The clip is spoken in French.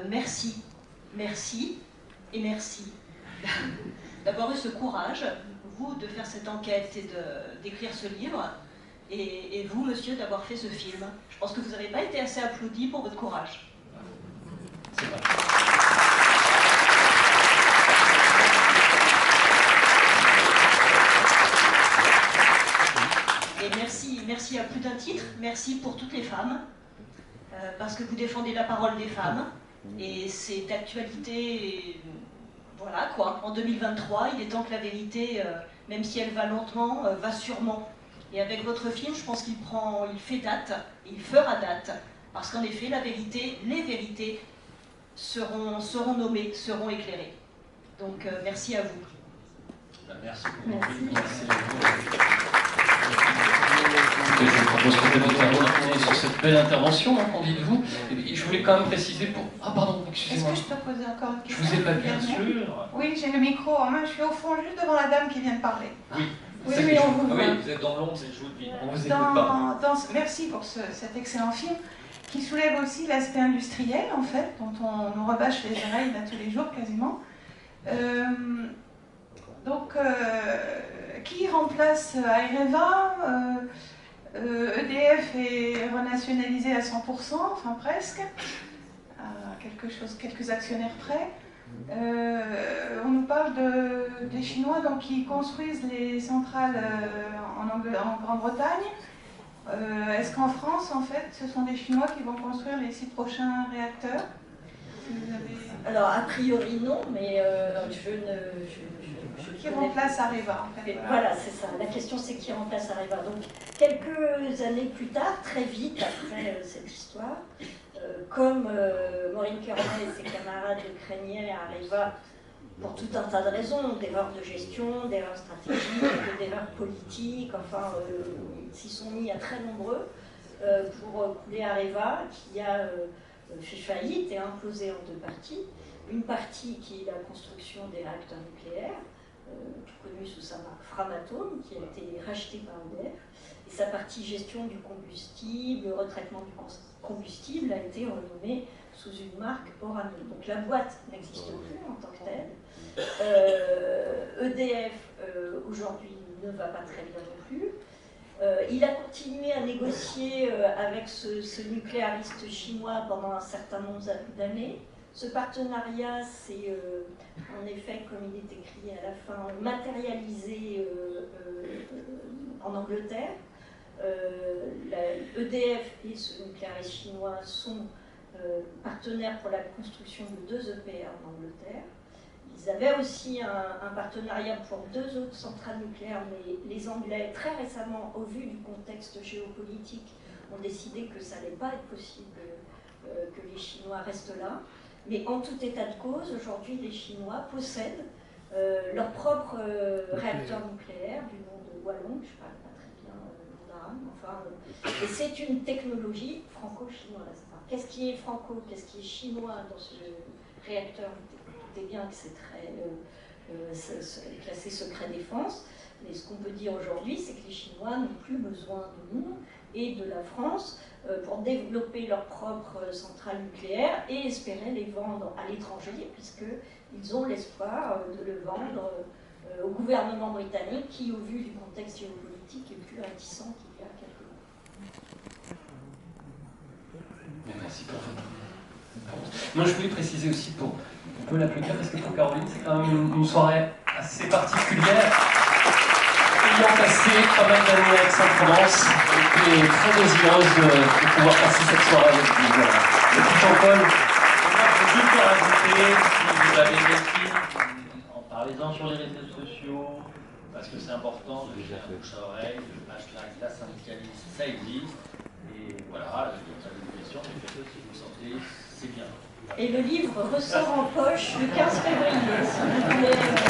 merci, merci et merci d'avoir eu ce courage, vous, de faire cette enquête et d'écrire ce livre, et vous, monsieur, d'avoir fait ce film. Je pense que vous n'avez pas été assez applaudi pour votre courage. C'est vrai. Et merci à plus d'un titre, merci pour toutes les femmes, parce que vous défendez la parole des femmes, et c'est d'actualité, voilà quoi, en 2023, il est temps que la vérité, même si elle va lentement, va sûrement. Et avec votre film, je pense qu'il fait date, il fera date, parce qu'en effet, la vérité, les vérités seront nommées, seront éclairées. Donc merci à vous. Merci. Merci. Je vous propose peut-être de terminer sur cette belle intervention, qu'en dites-vous? Je voulais quand même préciser pour... Ah pardon, excusez-moi. Est-ce que je peux poser encore une question? Je vous ai pas bien sûr. Oui, j'ai le micro en main, je suis au fond, juste devant la dame qui vient de parler. Oui. Oui, mais on vous voit. Oui, vous êtes dans l'ombre, c'est le jour de vie. On vous écoute pas. Merci pour cet excellent film qui soulève aussi l'aspect industriel, en fait, dont on nous rebâche les oreilles là, tous les jours quasiment. Qui remplace Areva? EDF est renationalisé à 100%, enfin presque, quelques actionnaires près. On nous parle des Chinois donc, qui construisent les centrales en Grande-Bretagne. Est-ce qu'en France, en fait, ce sont des Chinois qui vont construire les 6 prochains réacteurs? Alors, a priori non, mais qui remplace Areva, en fait. Voilà, c'est ça. La question, c'est qui remplace Areva. Donc, quelques années plus tard, très vite après cette histoire, comme Maureen Kearney et ses camarades craignaient Areva pour tout un tas de raisons, d'erreurs de gestion, d'erreurs stratégiques, d'erreurs politiques, enfin, ils s'y sont mis à très nombreux pour couler Areva, qui a fait faillite et implosé en 2 parties. Une partie qui est la construction des réacteurs nucléaires, connue sous sa marque Framatome, qui a été rachetée par EDF, et sa partie gestion du combustible, le retraitement du combustible a été renommée sous une marque Orano. Donc la boîte n'existe plus en tant que telle. EDF aujourd'hui ne va pas très bien non plus. Il a continué à négocier avec ce nucléariste chinois pendant un certain nombre d'années. Ce partenariat s'est, en effet, comme il est écrit à la fin, matérialisé en Angleterre. EDF et ce nucléariste chinois sont partenaires pour la construction de 2 EPR en Angleterre. Ils avaient aussi un partenariat pour 2 autres centrales nucléaires, mais les Anglais, très récemment, au vu du contexte géopolitique, ont décidé que ça n'allait pas être possible que les Chinois restent là. Mais en tout état de cause, aujourd'hui, les Chinois possèdent leur propre réacteur nucléaire du nom de Hualong, je ne parle pas très bien mandarin, enfin, et c'est une technologie franco-chinoise. Qu'est-ce qui est franco, qu'est-ce qui est chinois dans ce réacteur? Vous doutez bien que c'est très classé secret défense, mais ce qu'on peut dire aujourd'hui, c'est que les Chinois n'ont plus besoin de nous et de la France pour développer leurs propres centrales nucléaires et espérer les vendre à l'étranger, puisqu'ils ont l'espoir de le vendre au gouvernement britannique qui, au vu du contexte géopolitique, est plus réticent qu'il y a quelques mois. Merci pour votre réponse. Moi, je voulais préciser aussi pour un peu l'applaudir, parce que pour Caroline, c'est quand même une soirée assez particulière. Ayant passé pas mal d'années à Aix-en-Provence, j'étais très désireuse de pouvoir passer cette soirée avec vous. Voilà. Et puis Jean-Paul, moi je veux juste rajouter, si vous avez des films, en parlez-en sur les réseaux sociaux, parce que c'est important de faire un bouche à oreille, le hashtag la syndicaliste, ça existe. Et voilà, je vous avez une question, mais faites-le si vous sentez, c'est bien. Et le livre ressort en poche le 15 février, si vous voulez.